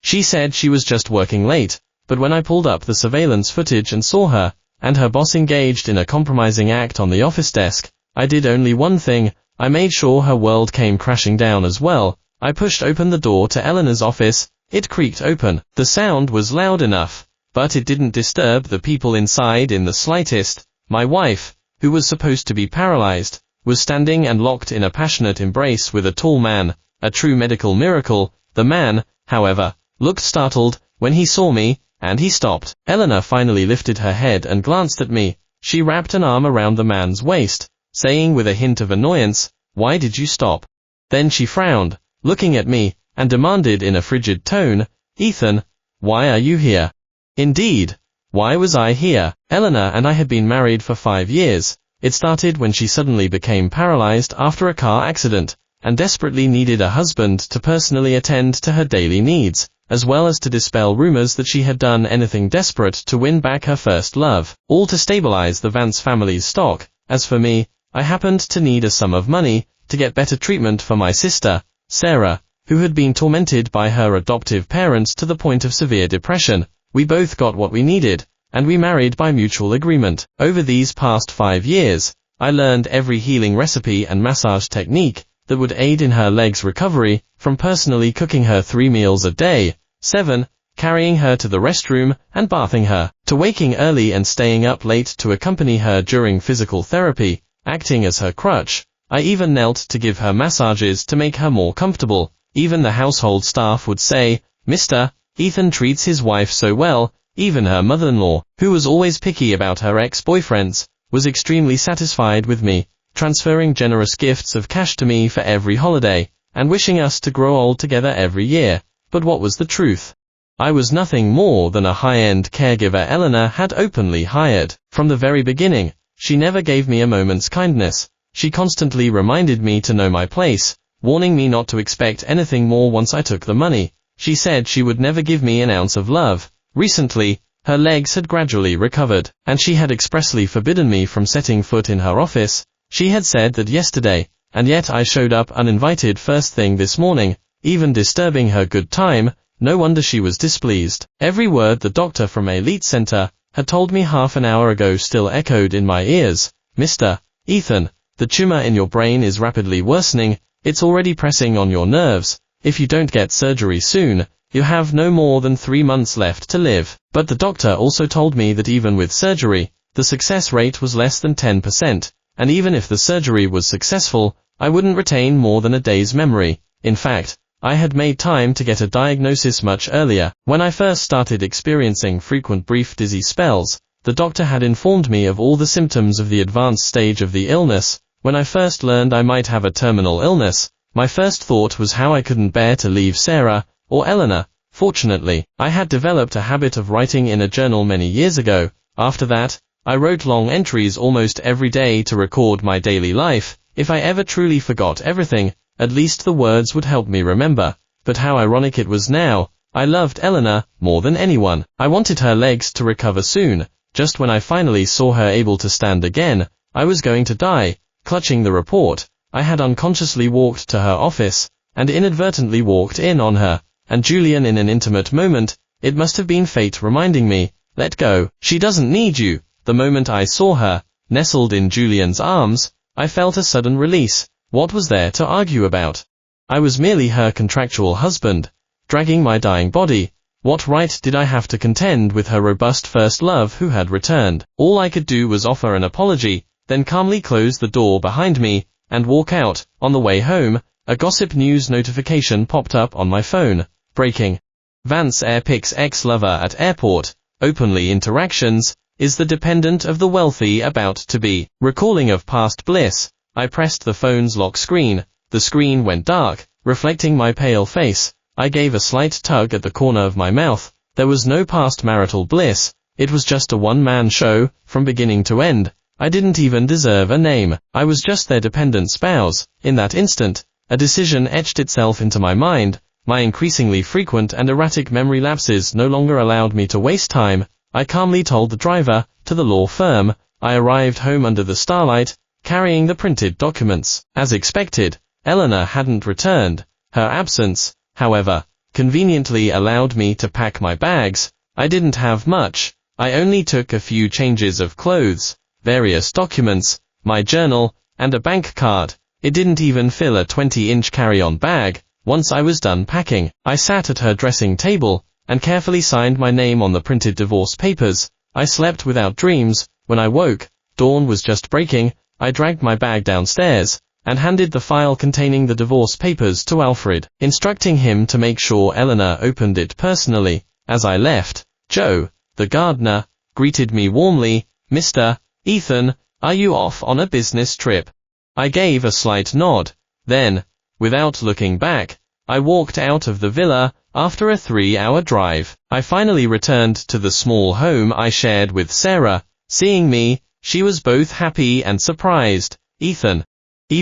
She said she was just working late, but when I pulled up the surveillance footage and saw her and her boss engaged in a compromising act on the office desk, I did only one thing. I made sure her world came crashing down as well. I pushed open the door to Eleanor's office. It creaked open. The sound was loud enough, but it didn't disturb the people inside in the slightest. My wife, who was supposed to be paralyzed, was standing and locked in a passionate embrace with a tall man, a true medical miracle. The man, however, looked startled when he saw me, and he stopped. Eleanor finally lifted her head and glanced at me. She wrapped an arm around the man's waist, saying with a hint of annoyance, "Why did you stop?" Then she frowned, looking at me, and demanded in a frigid tone, "Ethan, why are you here?" Indeed, why was I here? Eleanor and I had been married for 5 years. It started when she suddenly became paralyzed after a car accident, and desperately needed a husband to personally attend to her daily needs, as well as to dispel rumors that she had done anything desperate to win back her first love, all to stabilize the Vance family's stock. As for me, I happened to need a sum of money to get better treatment for my sister, Sarah, who had been tormented by her adoptive parents to the point of severe depression. We both got what we needed, and we married by mutual agreement. Over these past 5 years, I learned every healing recipe and massage technique that would aid in her leg's recovery, from personally cooking her 3 meals a day, 7, carrying her to the restroom and bathing her, to waking early and staying up late to accompany her during physical therapy, acting as her crutch. I even knelt to give her massages to make her more comfortable. Even the household staff would say, "Mr. Ethan treats his wife so well." Even her mother-in-law, who was always picky about her ex-boyfriends, was extremely satisfied with me, transferring generous gifts of cash to me for every holiday, and wishing us to grow old together every year. But what was the truth? I was nothing more than a high-end caregiver Eleanor had openly hired. From the very beginning, she never gave me a moment's kindness. She constantly reminded me to know my place, warning me not to expect anything more once I took the money. She said she would never give me an ounce of love. Recently, her legs had gradually recovered, and she had expressly forbidden me from setting foot in her office. She had said that yesterday, and yet I showed up uninvited first thing this morning, even disturbing her good time. No wonder she was displeased. Every word the doctor from Elite Center had told me half an hour ago still echoed in my ears. "Mr. Ethan, the tumor in your brain is rapidly worsening. It's already pressing on your nerves. If you don't get surgery soon, you have no more than 3 months left to live." But the doctor also told me that even with surgery, the success rate was less than 10%, and even if the surgery was successful, I wouldn't retain more than a day's memory. In fact, I had made time to get a diagnosis much earlier. When I first started experiencing frequent brief dizzy spells, the doctor had informed me of all the symptoms of the advanced stage of the illness. When I first learned I might have a terminal illness, my first thought was how I couldn't bear to leave Sarah or Eleanor. Fortunately, I had developed a habit of writing in a journal many years ago. After that, I wrote long entries almost every day to record my daily life. If I ever truly forgot everything, at least the words would help me remember. But how ironic it was now. I loved Eleanor more than anyone. I wanted her legs to recover soon. Just when I finally saw her able to stand again, I was going to die. Clutching the report, I had unconsciously walked to her office, and inadvertently walked in on her and Julian in an intimate moment. It must have been fate reminding me, "Let go. She doesn't need you." The moment I saw her, nestled in Julian's arms, I felt a sudden release. What was there to argue about? I was merely her contractual husband, dragging my dying body. What right did I have to contend with her robust first love who had returned? All I could do was offer an apology, then calmly close the door behind me, and walk out. On the way home, a gossip news notification popped up on my phone. Breaking. Vance Air picks ex-lover at airport. Openly interactions. Is the dependent of the wealthy about to be? Recalling of past bliss. I pressed the phone's lock screen. The screen went dark, reflecting my pale face. I gave a slight tug at the corner of my mouth. There was no past marital bliss. It was just a one-man show, from beginning to end. I didn't even deserve a name. I was just their dependent spouse. In that instant, a decision etched itself into my mind. My increasingly frequent and erratic memory lapses no longer allowed me to waste time. I calmly told the driver to the law firm. I arrived home under the starlight, carrying the printed documents. As expected, Eleanor hadn't returned. Her absence, however, conveniently allowed me to pack my bags. I didn't have much. I only took a few changes of clothes, various documents, my journal, and a bank card. It didn't even fill a 20-inch carry-on bag. Once I was done packing, I sat at her dressing table and carefully signed my name on the printed divorce papers. I slept without dreams. When I woke, dawn was just breaking. I dragged my bag downstairs and handed the file containing the divorce papers to Alfred, instructing him to make sure Eleanor opened it personally. As I left, Joe, the gardener, greeted me warmly. "Mr. Ethan, are you off on a business trip?" I gave a slight nod. Then, without looking back, I walked out of the villa. After a 3-hour drive, I finally returned to the small home I shared with Sarah. Seeing me, she was both happy and surprised. "Ethan,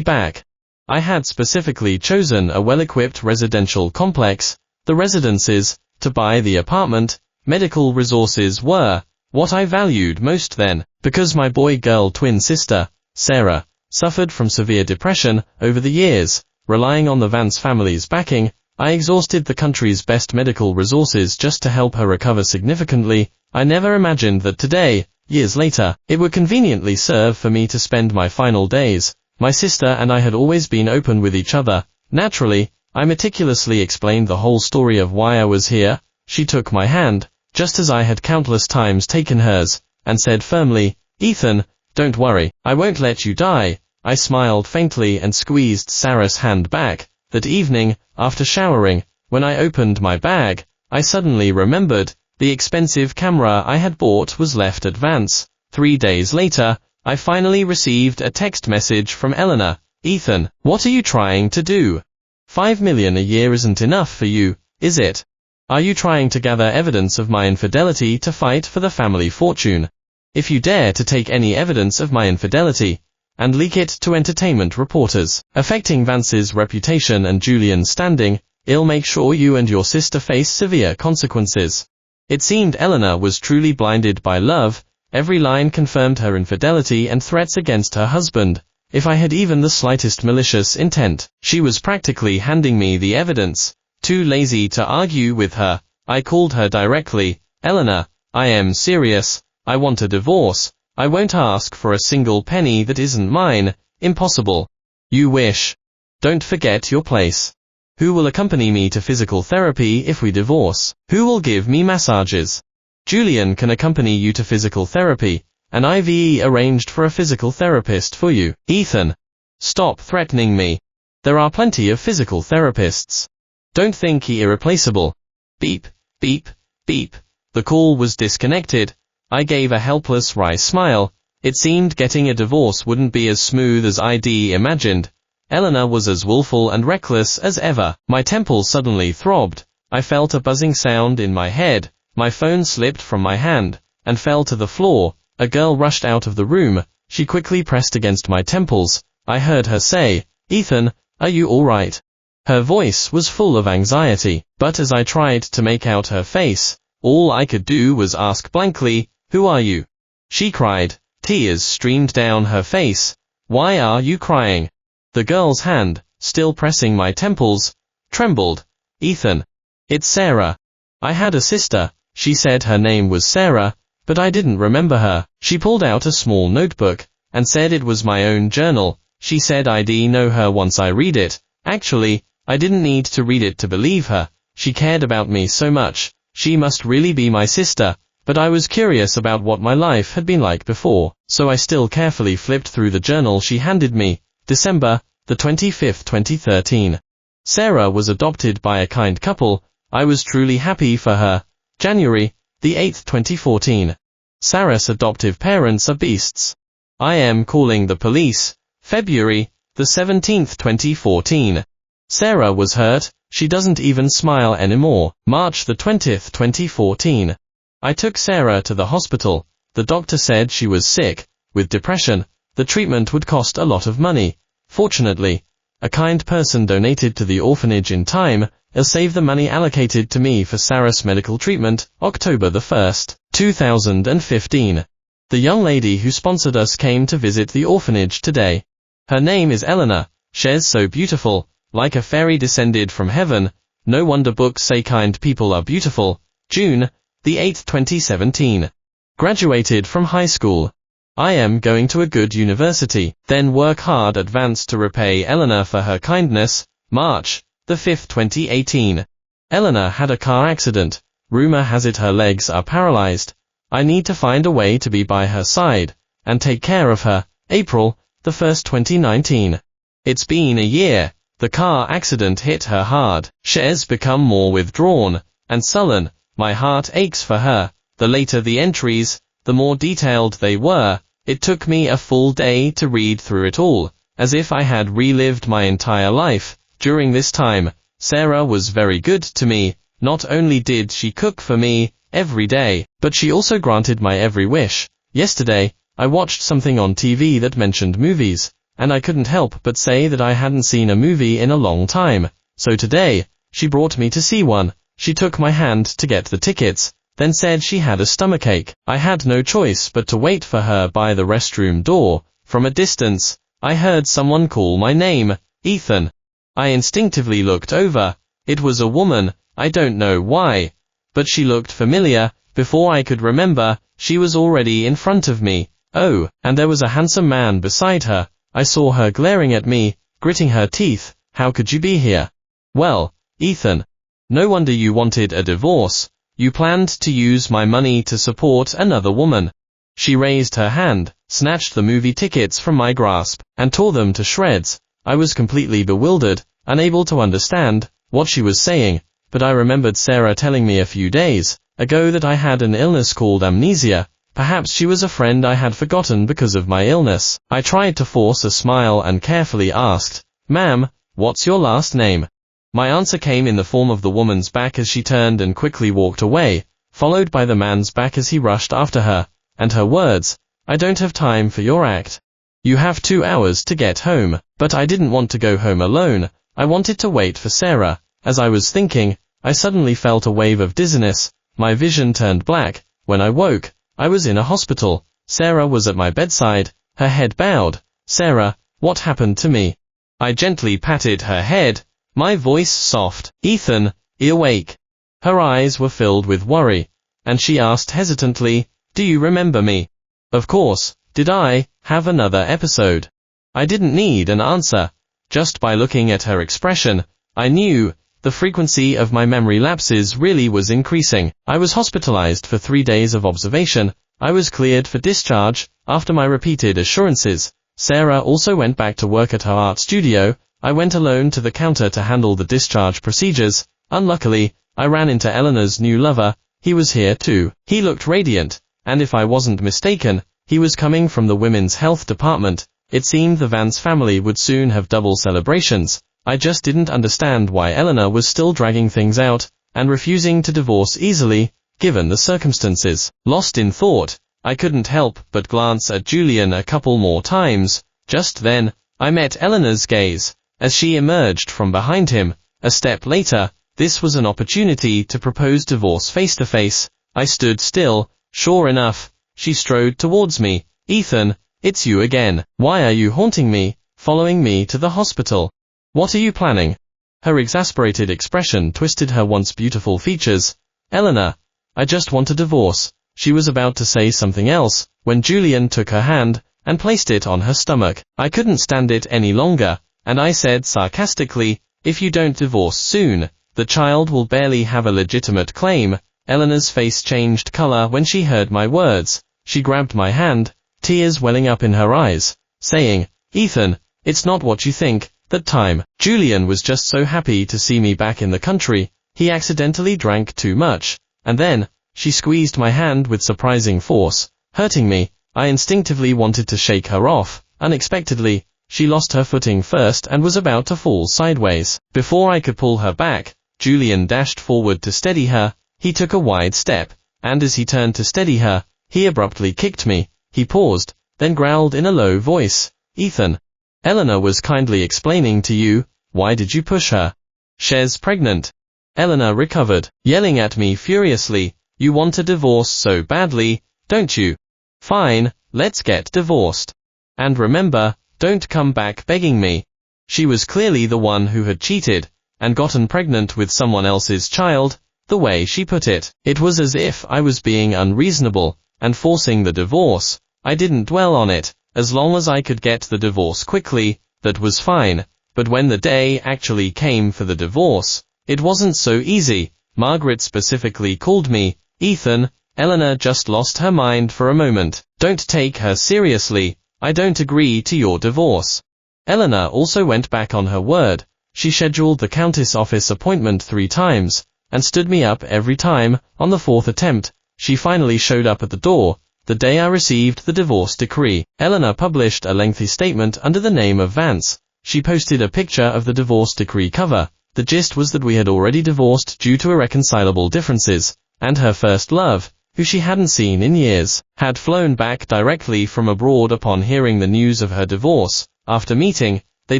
back." I had specifically chosen a well-equipped residential complex, the residences, to buy the apartment. Medical resources were what I valued most then, because my boy-girl twin sister, Sarah, suffered from severe depression over the years. Relying on the Vance family's backing, I exhausted the country's best medical resources just to help her recover significantly. I never imagined that today, years later, it would conveniently serve for me to spend my final days. My sister and I had always been open with each other. Naturally, I meticulously explained the whole story of why I was here. She took my hand, just as I had countless times taken hers, and said firmly, "Ethan, don't worry, I won't let you die." I smiled faintly and squeezed Sarah's hand back. That evening, after showering, when I opened my bag, I suddenly remembered the expensive camera I had bought was left at Vance. 3 days later, I finally received a text message from Eleanor. "Ethan, what are you trying to do? $5 million a year isn't enough for you, is it? Are you trying to gather evidence of my infidelity to fight for the family fortune? If you dare to take any evidence of my infidelity and leak it to entertainment reporters, affecting Vance's reputation and Julian's standing, I'll make sure you and your sister face severe consequences." It seemed Eleanor was truly blinded by love. Every line confirmed her infidelity and threats against her husband. If I had even the slightest malicious intent, she was practically handing me the evidence. Too lazy to argue with her, I called her directly. "Eleanor, I am serious. I want a divorce. I won't ask for a single penny that isn't mine. Impossible." "You wish. Don't forget your place. Who will accompany me to physical therapy if we divorce? Who will give me massages?" "Julian can accompany you to physical therapy. An IVE arranged for a physical therapist for you." "Ethan, stop threatening me. There are plenty of physical therapists. Don't think he irreplaceable." Beep, beep, beep. The call was disconnected. I gave a helpless wry smile. It seemed getting a divorce wouldn't be as smooth as I'd imagined. Eleanor was as willful and reckless as ever. My temples suddenly throbbed. I felt a buzzing sound in my head. My phone slipped from my hand and fell to the floor. A girl rushed out of the room. She quickly pressed against my temples. I heard her say, "Ethan, are you all right?" Her voice was full of anxiety, but as I tried to make out her face, all I could do was ask blankly, "Who are you?" She cried. Tears streamed down her face. "Why are you crying?" The girl's hand, still pressing my temples, trembled. "Ethan, it's Sarah. I had a sister." She said her name was Sarah, but I didn't remember her. She pulled out a small notebook and said it was my own journal. She said I'd know her once I read it. Actually, I didn't need to read it to believe her. She cared about me so much. She must really be my sister. But I was curious about what my life had been like before, so I still carefully flipped through the journal she handed me. December the 25th, 2013. Sarah was adopted by a kind couple. I was truly happy for her. January the 8th, 2014. Sarah's adoptive parents are beasts. I am calling the police. February the 17th, 2014. Sarah was hurt. She doesn't even smile anymore. March the 20th, 2014. I took Sarah to the hospital. The doctor said she was sick with depression. The treatment would cost a lot of money. Fortunately, a kind person donated to the orphanage in time. It'll save the money allocated to me for Sarah's medical treatment. October the 1st, 2015. The young lady who sponsored us came to visit the orphanage today. Her name is Eleanor. She's so beautiful, like a fairy descended from heaven. No wonder books say kind people are beautiful. June the 8th, 2017. Graduated from high school. I am going to a good university, then work hard advance to repay Eleanor for her kindness. March the 5th, 2018. Eleanor had a car accident. Rumor has it her legs are paralyzed. I need to find a way to be by her side and take care of her. April the 1st, 2019. It's been a year. The car accident hit her hard. She's become more withdrawn and sullen. My heart aches for her. The later the entries, the more detailed they were. It took me a full day to read through it all, as if I had relived my entire life. During this time, Sarah was very good to me. Not only did she cook for me every day, but she also granted my every wish. Yesterday, I watched something on TV that mentioned movies, and I couldn't help but say that I hadn't seen a movie in a long time. So today, she brought me to see one. She took my hand to get the tickets, then said she had a stomachache. I had no choice but to wait for her by the restroom door. From a distance, I heard someone call my name, Ethan. I instinctively looked over. It was a woman. I don't know why, but she looked familiar. Before I could remember, she was already in front of me. Oh, and there was a handsome man beside her. I saw her glaring at me, gritting her teeth. How could you be here? Well, Ethan, no wonder you wanted a divorce. You planned to use my money to support another woman. She raised her hand, snatched the movie tickets from my grasp, and tore them to shreds. I was completely bewildered, unable to understand what she was saying, but I remembered Sarah telling me a few days ago that I had an illness called amnesia. Perhaps she was a friend I had forgotten because of my illness. I tried to force a smile and carefully asked, "Ma'am, what's your last name?" My answer came in the form of the woman's back as she turned and quickly walked away, followed by the man's back as he rushed after her, and her words, "I don't have time for your act. You have 2 hours to get home." But I didn't want to go home alone. I wanted to wait for Sarah. As I was thinking, I suddenly felt a wave of dizziness. My vision turned black. When I woke, I was in a hospital. Sarah was at my bedside, her head bowed. "Sarah, what happened to me?" I gently patted her head, my voice soft. "Ethan, you awake?" Her eyes were filled with worry, and she asked hesitantly, "Do you remember me?" Of course. Did I have another episode? I didn't need an answer. Just by looking at her expression, I knew the frequency of my memory lapses really was increasing. I was hospitalized for 3 days of observation. I was cleared for discharge after my repeated assurances. Sarah also went back to work at her art studio. I went alone to the counter to handle the discharge procedures. Unluckily, I ran into Eleanor's new lover. He was here too. He looked radiant, and if I wasn't mistaken, he was coming from the women's health department. It seemed the Vance family would soon have double celebrations. I just didn't understand why Eleanor was still dragging things out and refusing to divorce easily, given the circumstances. Lost in thought, I couldn't help but glance at Julian a couple more times. Just then, I met Eleanor's gaze as she emerged from behind him. A step later, this was an opportunity to propose divorce face to face. I stood still. Sure enough, she strode towards me. "Ethan, it's you again. Why are you haunting me, following me to the hospital? What are you planning?" Her exasperated expression twisted her once beautiful features. "Eleanor, I just want a divorce." She was about to say something else, when Julian took her hand and placed it on her stomach. I couldn't stand it any longer, and I said sarcastically, "If you don't divorce soon, the child will barely have a legitimate claim." Eleanor's face changed color when she heard my words. She grabbed my hand, tears welling up in her eyes, saying, "Ethan, it's not what you think." That time, Julian was just so happy to see me back in the country. He accidentally drank too much, and then, she squeezed my hand with surprising force, hurting me. I instinctively wanted to shake her off. Unexpectedly, she lost her footing first and was about to fall sideways. Before I could pull her back, Julian dashed forward to steady her. He took a wide step, and as he turned to steady her, he abruptly kicked me. He paused, then growled in a low voice, "Ethan, Eleanor was kindly explaining to you. Why did you push her? She's pregnant." Eleanor recovered, yelling at me furiously, "You want a divorce so badly, don't you? Fine, let's get divorced. And remember, don't come back begging me." She was clearly the one who had cheated. and gotten pregnant with someone else's child. The way she put it, it was as if I was being unreasonable and forcing the divorce. I didn't dwell on it. As long as I could get the divorce quickly, that was fine. But when the day actually came for the divorce, it wasn't so easy. Margaret specifically called me, "Ethan, Eleanor just lost her mind for a moment. Don't take her seriously. I don't agree to your divorce." Eleanor also went back on her word. She scheduled the Countess' office appointment 3 times, and stood me up every time. On the 4th attempt, she finally showed up at the door. The day I received the divorce decree, Eleanor published a lengthy statement under the name of Vance. She posted a picture of the divorce decree cover. The gist was that we had already divorced due to irreconcilable differences, and her first love, who she hadn't seen in years, had flown back directly from abroad upon hearing the news of her divorce. After meeting, they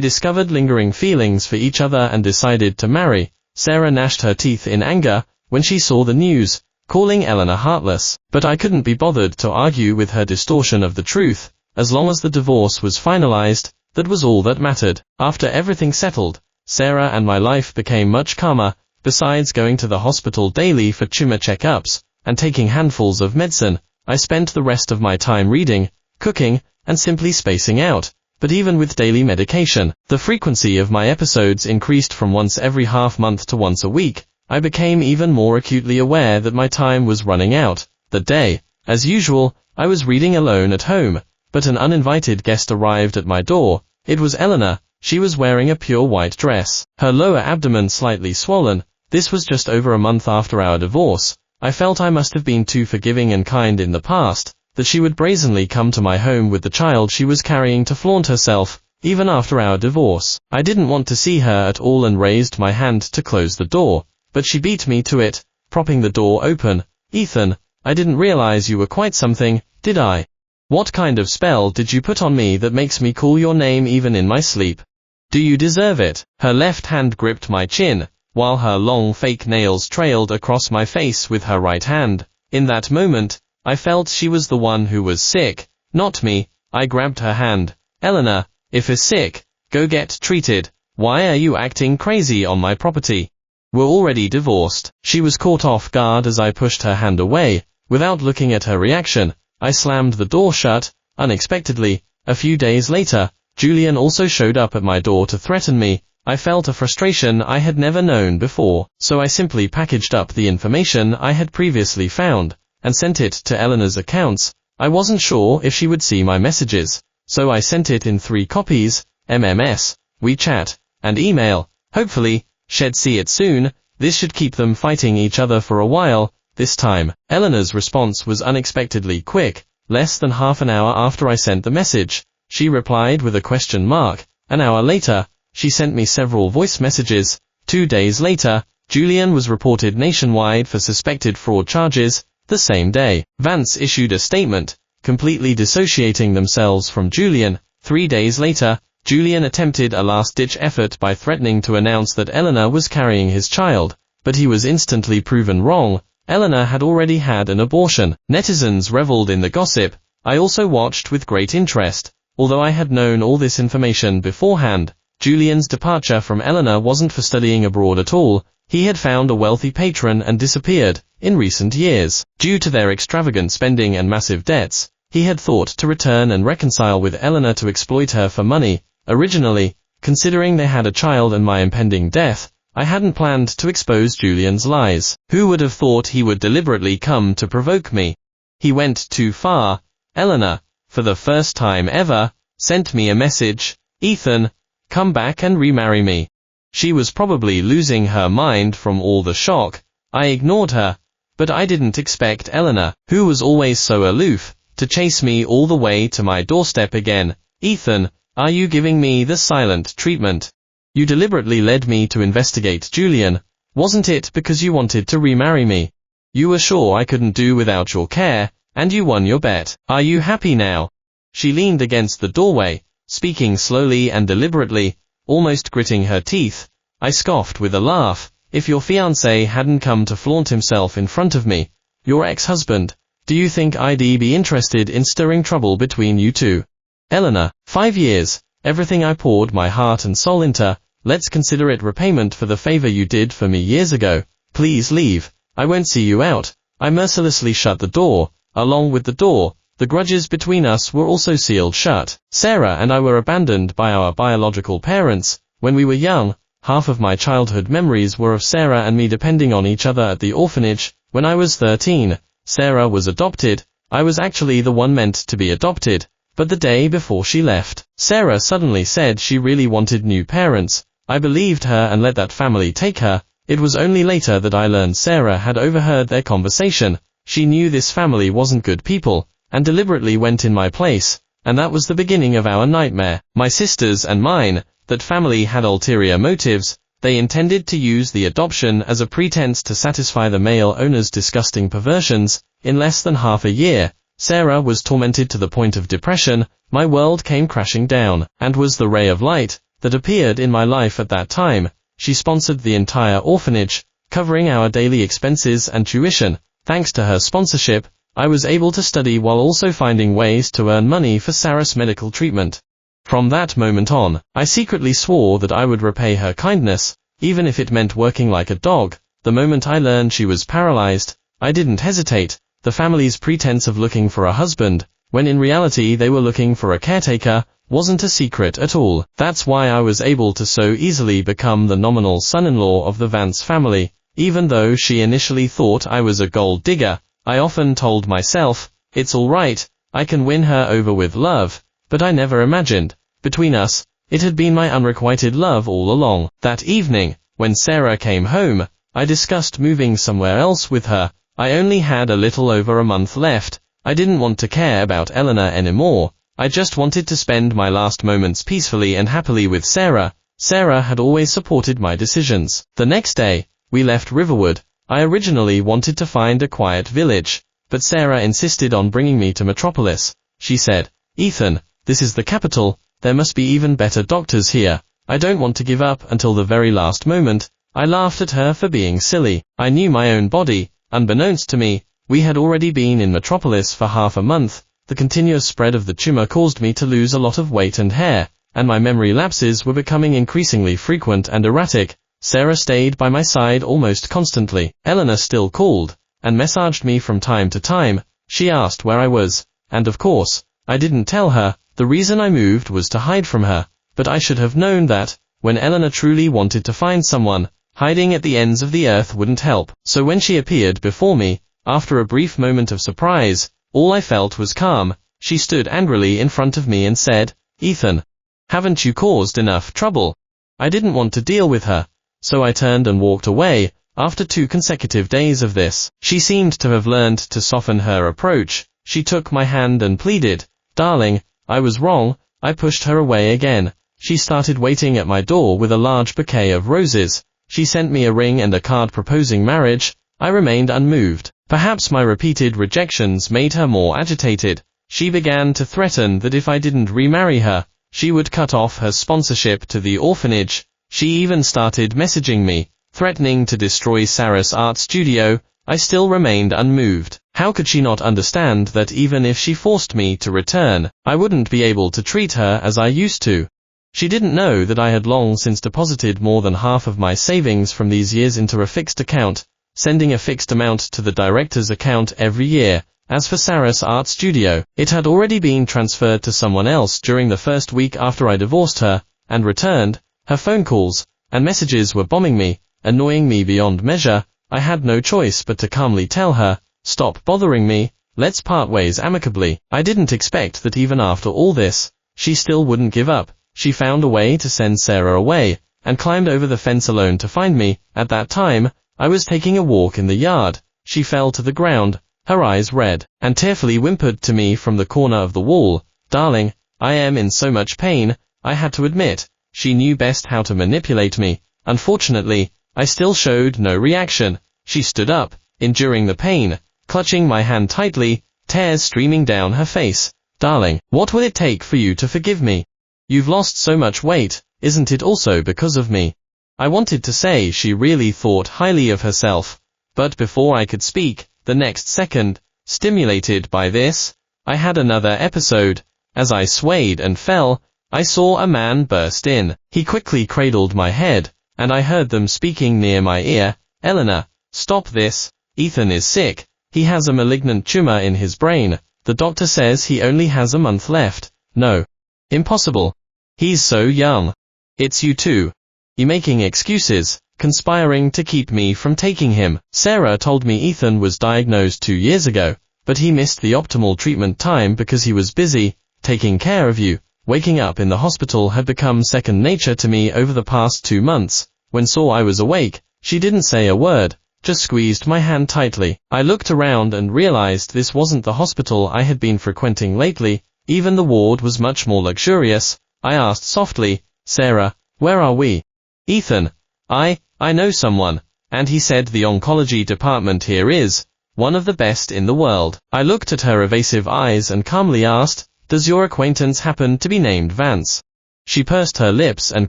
discovered lingering feelings for each other and decided to marry. Sarah gnashed her teeth in anger when she saw the news, calling Eleanor heartless. But I couldn't be bothered to argue with her distortion of the truth. As long as the divorce was finalized, that was all that mattered. After everything settled, Sarah and my life became much calmer. Besides going to the hospital daily for tumor checkups and taking handfuls of medicine, I spent the rest of my time reading, cooking, and simply spacing out. But even with daily medication, the frequency of my episodes increased from once every half month to once a week. I became even more acutely aware that my time was running out. That day, as usual, I was reading alone at home, but an uninvited guest arrived at my door. It was Eleanor. She was wearing a pure white dress, her lower abdomen slightly swollen. This was just over a month after our divorce. I felt I must have been too forgiving and kind in the past, that she would brazenly come to my home with the child she was carrying to flaunt herself, even after our divorce. I didn't want to see her at all and raised my hand to close the door, but she beat me to it, propping the door open. "Ethan, I didn't realize you were quite something, did I? What kind of spell did you put on me that makes me call your name even in my sleep? Do you deserve it?" Her left hand gripped my chin, while her long fake nails trailed across my face with her right hand. In that moment, I felt she was the one who was sick, not me. I grabbed her hand. "Eleanor, if you're sick, go get treated. Why are you acting crazy on my property? We're already divorced." She was caught off guard as I pushed her hand away. Without looking at her reaction, I slammed the door shut. Unexpectedly, a few days later, Julian also showed up at my door to threaten me. I felt a frustration I had never known before, so I simply packaged up the information I had previously found and sent it to Eleanor's accounts. I wasn't sure if she would see my messages, so I sent it in 3 copies: MMS, WeChat, and email. Hopefully, she'd see it soon. This should keep them fighting each other for a while. This time, Eleanor's response was unexpectedly quick. Less than half an hour after I sent the message, she replied with a question mark. An hour later, she sent me several voice messages. 2 days later, Julian was reported nationwide for suspected fraud charges. The same day, Vance issued a statement, completely dissociating themselves from Julian. 3 days later, Julian attempted a last-ditch effort by threatening to announce that Eleanor was carrying his child, but he was instantly proven wrong. Eleanor had already had an abortion. Netizens reveled in the gossip. I also watched with great interest. Although I had known all this information beforehand, Julian's departure from Eleanor wasn't for studying abroad at all. He had found a wealthy patron and disappeared. In recent years, due to their extravagant spending and massive debts, he had thought to return and reconcile with Eleanor to exploit her for money. Originally, considering they had a child and my impending death, I hadn't planned to expose Julian's lies. Who would have thought he would deliberately come to provoke me? He went too far. Eleanor, for the first time ever, sent me a message: "Ethan, come back and remarry me." She was probably losing her mind from all the shock. I ignored her, but I didn't expect Eleanor, who was always so aloof, to chase me all the way to my doorstep again. "Ethan, are you giving me the silent treatment? You deliberately led me to investigate Julian. Wasn't it because you wanted to remarry me? You were sure I couldn't do without your care, and you won your bet. Are you happy now?" She leaned against the doorway, speaking slowly and deliberately, almost gritting her teeth. I scoffed with a laugh. "If your fiancé hadn't come to flaunt himself in front of me, your ex-husband, do you think I'd be interested in stirring trouble between you two?" Eleanor, 5 years, everything I poured my heart and soul into, let's consider it repayment for the favor you did for me years ago. Please leave. I won't see you out. I mercilessly shut the door. Along with the door, the grudges between us were also sealed shut. Sarah and I were abandoned by our biological parents when we were young. Half of my childhood memories were of Sarah and me depending on each other at the orphanage. When I was 13, Sarah was adopted. I was actually the one meant to be adopted. But the day before she left, Sarah suddenly said she really wanted new parents. I believed her and let that family take her. It was only later that I learned Sarah had overheard their conversation. She knew this family wasn't good people, and deliberately went in my place, and that was the beginning of our nightmare. My sisters and mine, that family had ulterior motives. They intended to use the adoption as a pretense to satisfy the male owner's disgusting perversions. In less than half a year, Sarah was tormented to the point of depression. My world came crashing down, and was the ray of light that appeared in my life at that time. She sponsored the entire orphanage, covering our daily expenses and tuition. Thanks to her sponsorship, I was able to study while also finding ways to earn money for Sarah's medical treatment. From that moment on, I secretly swore that I would repay her kindness, even if it meant working like a dog. The moment I learned she was paralyzed, I didn't hesitate. The family's pretense of looking for a husband, when in reality they were looking for a caretaker, wasn't a secret at all. That's why I was able to so easily become the nominal son-in-law of the Vance family. Even though she initially thought I was a gold digger, I often told myself, it's alright, I can win her over with love. But I never imagined, between us, it had been my unrequited love all along. That evening, when Sarah came home, I discussed moving somewhere else with her. I only had a little over a month left. I didn't want to care about Eleanor anymore. I just wanted to spend my last moments peacefully and happily with Sarah. Sarah had always supported my decisions. The next day, we left Riverwood. I originally wanted to find a quiet village, but Sarah insisted on bringing me to Metropolis. She said, "Ethan, this is the capital. There must be even better doctors here. I don't want to give up until the very last moment." I laughed at her for being silly. I knew my own body. Unbeknownst to me, we had already been in Metropolis for half a month. The continuous spread of the tumor caused me to lose a lot of weight and hair, and my memory lapses were becoming increasingly frequent and erratic. Sarah stayed by my side almost constantly. Eleanor still called and messaged me from time to time. She asked where I was, and of course, I didn't tell her. The reason I moved was to hide from her, but I should have known that, when Eleanor truly wanted to find someone, hiding at the ends of the earth wouldn't help. So when she appeared before me, after a brief moment of surprise, all I felt was calm. She stood angrily in front of me and said, "Ethan, haven't you caused enough trouble?" I didn't want to deal with her, so I turned and walked away. After 2 consecutive days of this, she seemed to have learned to soften her approach. She took my hand and pleaded, "Darling, I was wrong." I pushed her away again. She started waiting at my door with a large bouquet of roses. She sent me a ring and a card proposing marriage. I remained unmoved. Perhaps my repeated rejections made her more agitated. She began to threaten that if I didn't remarry her, she would cut off her sponsorship to the orphanage. She even started messaging me, threatening to destroy Sarah's art studio. I still remained unmoved. How could she not understand that even if she forced me to return, I wouldn't be able to treat her as I used to? She didn't know that I had long since deposited more than half of my savings from these years into a fixed account, sending a fixed amount to the director's account every year. As for Sarah's art studio, it had already been transferred to someone else during the first week after I divorced her, and returned. Her phone calls and messages were bombing me, annoying me beyond measure. I had no choice but to calmly tell her, "Stop bothering me, let's part ways amicably." I didn't expect that even after all this, she still wouldn't give up. She found a way to send Sarah away, and climbed over the fence alone to find me. At that time, I was taking a walk in the yard. She fell to the ground, her eyes red, and tearfully whimpered to me from the corner of the wall, "Darling, I am in so much pain." I had to admit, she knew best how to manipulate me. Unfortunately, I still showed no reaction. She stood up, enduring the pain, clutching my hand tightly, tears streaming down her face. "Darling, what will it take for you to forgive me? You've lost so much weight, isn't it also because of me?" I wanted to say she really thought highly of herself, but before I could speak, the next second, stimulated by this, I had another episode. As I swayed and fell, I saw a man burst in. He quickly cradled my head, and I heard them speaking near my ear. Eleanor, stop this. Ethan is sick. He has a malignant tumor in his brain. The doctor says he only has a month left. No. Impossible. He's so young. It's you too. You making excuses, conspiring to keep me from taking him. Sarah told me Ethan was diagnosed 2 years ago, but he missed the optimal treatment time because he was busy, taking care of you. Waking up in the hospital had become second nature to me over the past 2 months. When saw I was awake, she didn't say a word, just squeezed my hand tightly. I looked around and realized this wasn't the hospital I had been frequenting lately. Even the ward was much more luxurious. I asked softly, Sarah, where are we? Ethan, I know someone, and he said the oncology department here is one of the best in the world. I looked at her evasive eyes and calmly asked, does your acquaintance happen to be named Vance? She pursed her lips and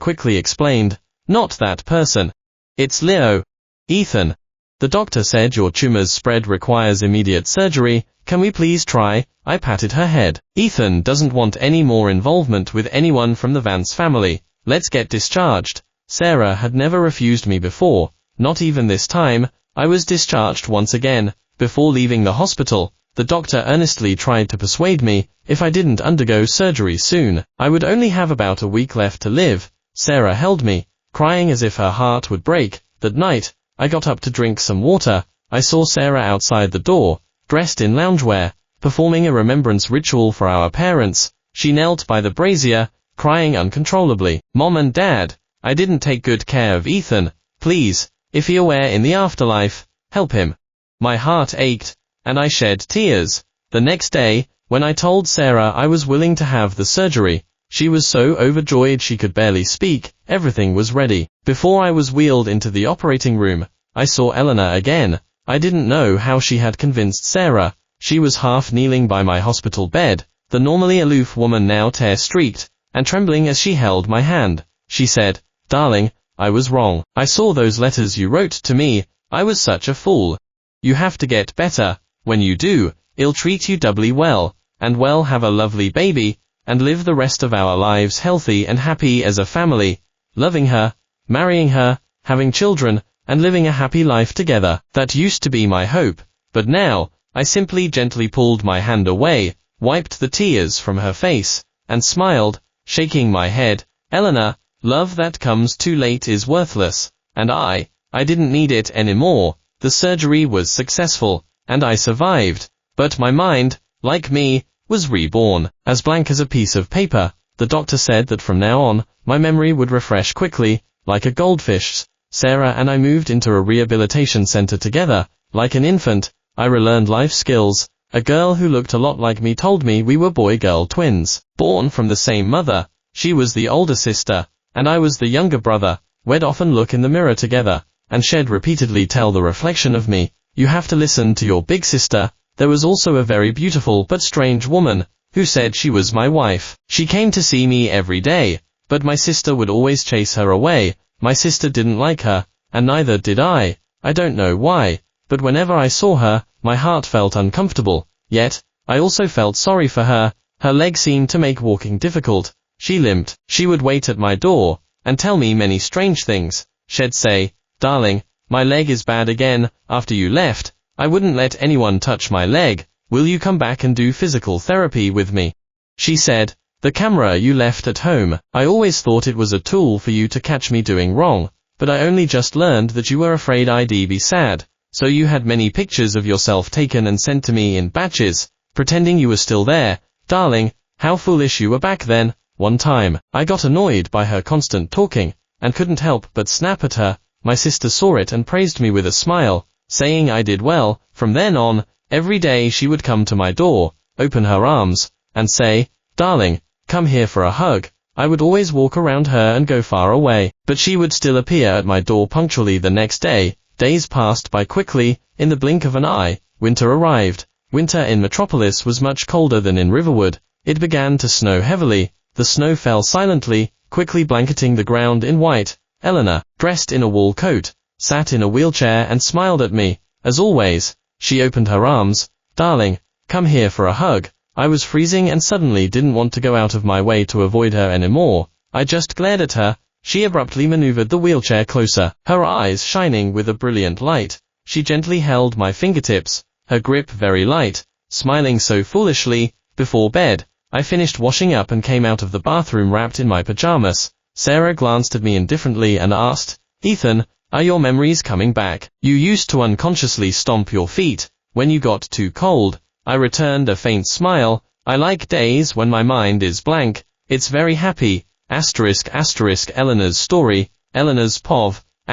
quickly explained, not that person. It's Leo. Ethan. The doctor said your tumor's spread requires immediate surgery. Can we please try? I patted her head. Ethan doesn't want any more involvement with anyone from the Vance family. Let's get discharged. Sarah had never refused me before, not even this time. I was discharged once again. Before leaving the hospital, the doctor earnestly tried to persuade me, if I didn't undergo surgery soon, I would only have about a week left to live. Sarah held me, crying as if her heart would break. That night, I got up to drink some water. I saw Sarah outside the door, dressed in loungewear, performing a remembrance ritual for our parents. She knelt by the brazier, crying uncontrollably. Mom and Dad, I didn't take good care of Ethan. Please, if he aware in the afterlife, help him. My heart ached, and I shed tears. The next day, when I told Sarah I was willing to have the surgery, she was so overjoyed she could barely speak. Everything was ready. Before I was wheeled into the operating room, I saw Eleanor again. I didn't know how she had convinced Sarah. She was half kneeling by my hospital bed, the normally aloof woman now tear-streaked, and trembling as she held my hand. She said, darling, I was wrong. I saw those letters you wrote to me. I was such a fool. You have to get better. When you do, I'll treat you doubly well, and we'll have a lovely baby, and live the rest of our lives healthy and happy as a family, loving her, marrying her, having children, and living a happy life together. That used to be my hope, but now, I simply gently pulled my hand away, wiped the tears from her face, and smiled, shaking my head. Eleanor, love that comes too late is worthless, and I didn't need it anymore. The surgery was successful, and I survived, but my mind, like me, was reborn, as blank as a piece of paper. The doctor said that from now on, my memory would refresh quickly, like a goldfish's. Sarah and I moved into a rehabilitation center together. Like an infant, I relearned life skills. A girl who looked a lot like me told me we were boy-girl twins, born from the same mother. She was the older sister, and I was the younger brother. We'd often look in the mirror together, and she'd repeatedly tell the reflection of me, you have to listen to your big sister. There was also a very beautiful but strange woman, who said she was my wife. She came to see me every day, but my sister would always chase her away. My sister didn't like her, and neither did I. I don't know why, but whenever I saw her, my heart felt uncomfortable. Yet, I also felt sorry for her. Her leg seemed to make walking difficult. She limped. She would wait at my door, and tell me many strange things. She'd say, darling, my leg is bad again. After you left, I wouldn't let anyone touch my leg. Will you come back and do physical therapy with me? She said, the camera you left at home. I always thought it was a tool for you to catch me doing wrong, but I only just learned that you were afraid I'd be sad. So you had many pictures of yourself taken and sent to me in batches, pretending you were still there. Darling, how foolish you were back then. One time, I got annoyed by her constant talking, and couldn't help but snap at her. My sister saw it and praised me with a smile, saying I did well. From then on, every day she would come to my door, open her arms, and say, darling, come here for a hug. I would always walk around her and go far away, but she would still appear at my door punctually the next day. Days passed by quickly. In the blink of an eye, winter arrived. Winter in Metropolis was much colder than in Riverwood. It began to snow heavily. The snow fell silently, quickly blanketing the ground in white. Eleanor, dressed in a wool coat, sat in a wheelchair and smiled at me. As always, she opened her arms. Darling, come here for a hug. I was freezing and suddenly didn't want to go out of my way to avoid her anymore. I just glared at her. She abruptly maneuvered the wheelchair closer, her eyes shining with a brilliant light. She gently held my fingertips, her grip very light, smiling so foolishly. Before bed, I finished washing up and came out of the bathroom wrapped in my pajamas. Sarah glanced at me indifferently and asked, "Ethan, are your memories coming back? You used to unconsciously stomp your feet when you got too cold." I returned a faint smile. I like days when my mind is blank. It's very happy. *** Eleanor's story, Eleanor's POV, ***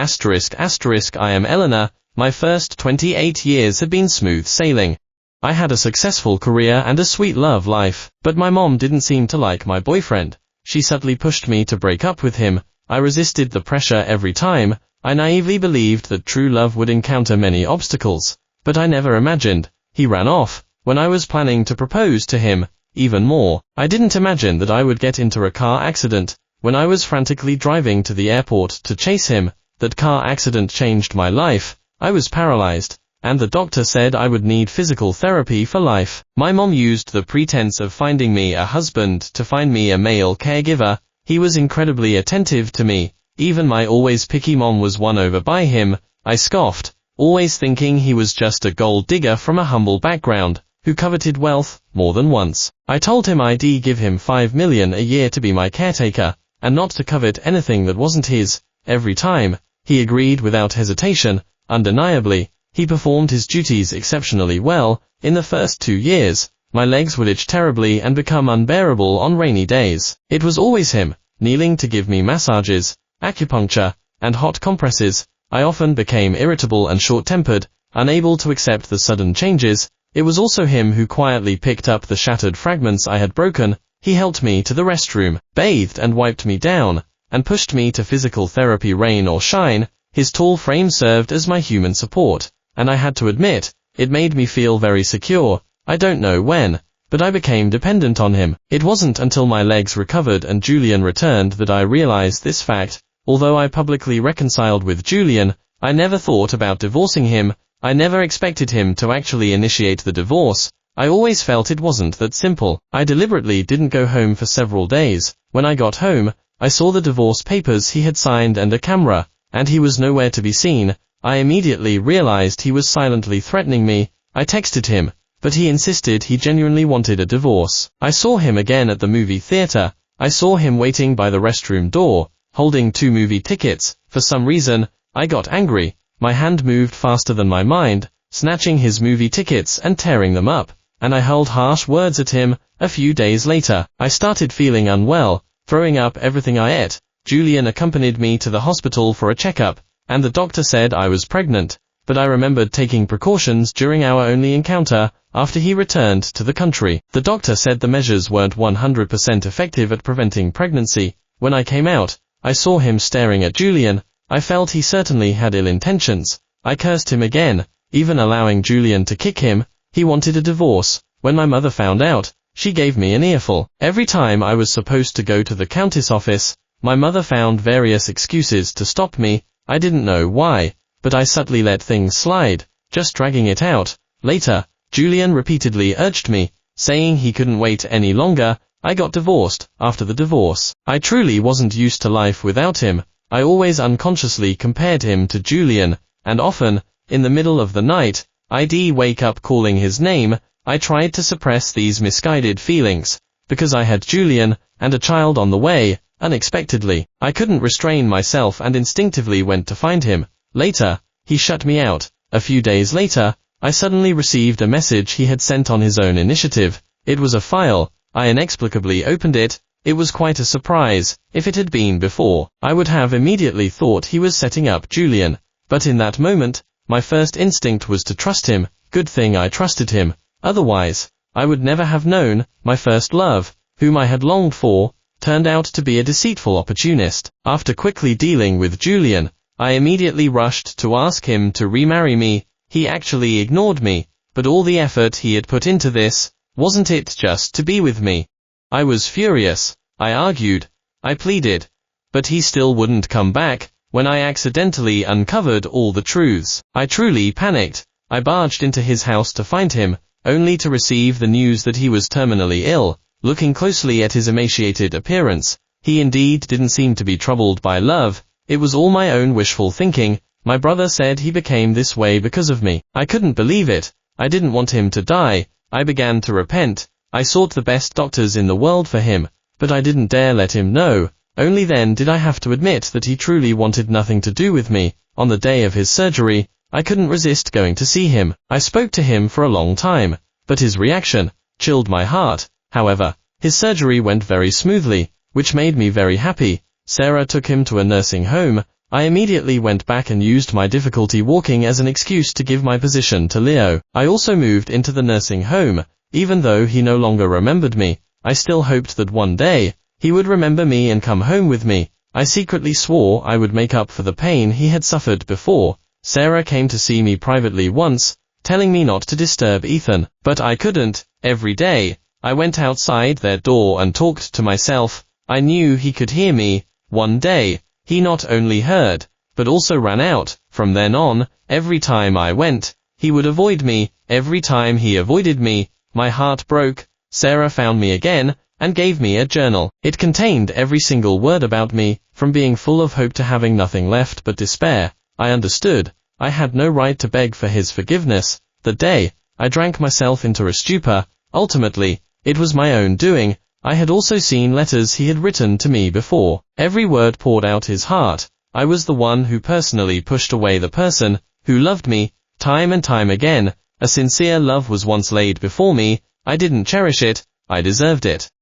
I am Eleanor. My first 28 years had been smooth sailing. I had a successful career and a sweet love life, but my mom didn't seem to like my boyfriend. She subtly pushed me to break up with him. I resisted the pressure every time. I naively believed that true love would encounter many obstacles, but I never imagined he ran off when I was planning to propose to him. Even more, I didn't imagine that I would get into a car accident when I was frantically driving to the airport to chase him. That car accident changed my life. I was paralyzed, and the doctor said I would need physical therapy for life. My mom used the pretense of finding me a husband to find me a male caregiver. He was incredibly attentive to me. Even my always picky mom was won over by him. I scoffed, always thinking he was just a gold digger from a humble background, who coveted wealth more than once. I told him I'd give him $5 million a year to be my caretaker, and not to covet anything that wasn't his. Every time, he agreed without hesitation. Undeniably, he performed his duties exceptionally well. In the first 2 years, my legs would itch terribly and become unbearable on rainy days. It was always him, kneeling to give me massages, acupuncture, and hot compresses. I often became irritable and short-tempered, unable to accept the sudden changes. It was also him who quietly picked up the shattered fragments I had broken. He helped me to the restroom, bathed and wiped me down, and pushed me to physical therapy rain or shine. His tall frame served as my human support, and I had to admit, it made me feel very secure. I don't know when, but I became dependent on him. It wasn't until my legs recovered and Julian returned that I realized this fact. Although I publicly reconciled with Julian, I never thought about divorcing him. I never expected him to actually initiate the divorce. I always felt it wasn't that simple. I deliberately didn't go home for several days. When I got home, I saw the divorce papers he had signed and a camera, and he was nowhere to be seen. I immediately realized he was silently threatening me. I texted him, but he insisted he genuinely wanted a divorce. I saw him again at the movie theater. I saw him waiting by the restroom door, holding 2 movie tickets. For some reason, I got angry. My hand moved faster than my mind, snatching his movie tickets and tearing them up, and I hurled harsh words at him. A few days later, I started feeling unwell, throwing up everything I ate. Julian accompanied me to the hospital for a checkup, and the doctor said I was pregnant, but I remembered taking precautions during our only encounter. After he returned to the country, the doctor said the measures weren't 100% effective at preventing pregnancy. When I came out, I saw him staring at Julian. I felt he certainly had ill intentions. I cursed him again, even allowing Julian to kick him. He wanted a divorce. When my mother found out, she gave me an earful. Every time I was supposed to go to the countess office, my mother found various excuses to stop me. I didn't know why, but I subtly let things slide, just dragging it out. Later, Julian repeatedly urged me, saying he couldn't wait any longer. I got divorced. After the divorce, I truly wasn't used to life without him. I always unconsciously compared him to Julian, and often, in the middle of the night, I'd wake up calling his name. I tried to suppress these misguided feelings, because I had Julian, and a child on the way. Unexpectedly, I couldn't restrain myself and instinctively went to find him. Later, he shut me out. A few days later, I suddenly received a message he had sent on his own initiative. It was a file. I inexplicably opened it. It was quite a surprise. If it had been before, I would have immediately thought he was setting up Julian. But in that moment, my first instinct was to trust him. Good thing I trusted him. Otherwise, I would never have known. My first love, whom I had longed for, turned out to be a deceitful opportunist. After quickly dealing with Julian, I immediately rushed to ask him to remarry me. He actually ignored me, but all the effort he had put into this, wasn't it just to be with me? I was furious. I argued. I pleaded. But he still wouldn't come back. When I accidentally uncovered all the truths, I truly panicked. I barged into his house to find him, only to receive the news that he was terminally ill. Looking closely at his emaciated appearance, he indeed didn't seem to be troubled by love. It was all my own wishful thinking. My brother said he became this way because of me. I couldn't believe it. I didn't want him to die. I began to repent. I sought the best doctors in the world for him, but I didn't dare let him know. Only then did I have to admit that he truly wanted nothing to do with me. On the day of his surgery, I couldn't resist going to see him. I spoke to him for a long time, but his reaction chilled my heart. However, his surgery went very smoothly, which made me very happy. Sarah took him to a nursing home. I immediately went back and used my difficulty walking as an excuse to give my position to Leo. I also moved into the nursing home. Even though he no longer remembered me, I still hoped that one day, he would remember me and come home with me. I secretly swore I would make up for the pain he had suffered before. Sarah came to see me privately once, telling me not to disturb Ethan, but I couldn't. Every day, I went outside their door and talked to myself. I knew he could hear me. One day, he not only heard, but also ran out. From then on, every time I went, he would avoid me. Every time he avoided me, my heart broke. Sarah found me again, and gave me a journal. It contained every single word about me, from being full of hope to having nothing left but despair. I understood. I had no right to beg for his forgiveness. That day, I drank myself into a stupor. Ultimately, it was my own doing. I had also seen letters he had written to me before. Every word poured out his heart. I was the one who personally pushed away the person who loved me, time and time again. A sincere love was once laid before me. I didn't cherish it. I deserved it.